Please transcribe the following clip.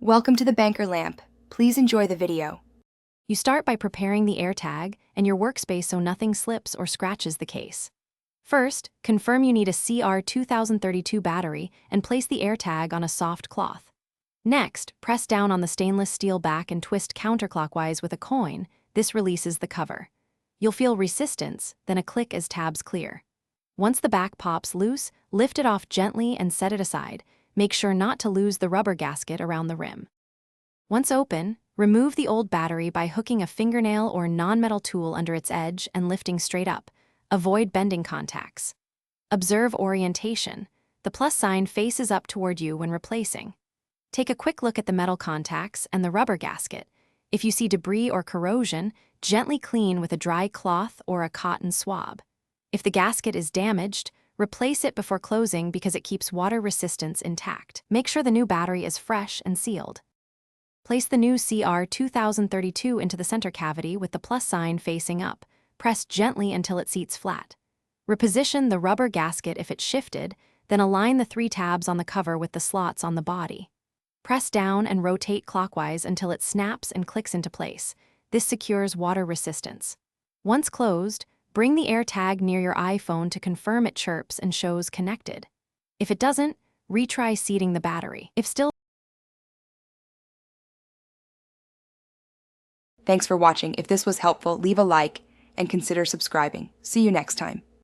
Welcome to the banker lamp. Please enjoy the video. You start by preparing the AirTag and your workspace so nothing slips or scratches the case. First, confirm you need a CR2032 battery and place the AirTag on a soft cloth. Next, press down on the stainless steel back and twist counterclockwise with a coin. This releases the cover. You'll feel resistance, then a click as tabs clear. Once the back pops loose, lift it off gently and set it aside. Make sure not to lose the rubber gasket around the rim. Once open, remove the old battery by hooking a fingernail or non-metal tool under its edge and lifting straight up. Avoid bending contacts. Observe orientation. The plus sign faces up toward you when replacing. Take a quick look at the metal contacts and the rubber gasket. If you see debris or corrosion, gently clean with a dry cloth or a cotton swab. If the gasket is damaged, replace it before closing because it keeps water resistance intact. Make sure the new battery is fresh and sealed. Place the new CR2032 into the center cavity with the plus sign facing up. Press gently until it seats flat. Reposition the rubber gasket if it shifted, then align the 3 tabs on the cover with the slots on the body. Press down and rotate clockwise until it snaps and clicks into place. This secures water resistance. Once closed, bring the AirTag near your iPhone to confirm it chirps and shows connected. If it doesn't, retry seating the battery. If still, Thanks for watching. If this was helpful, leave a like and consider subscribing. See you next time.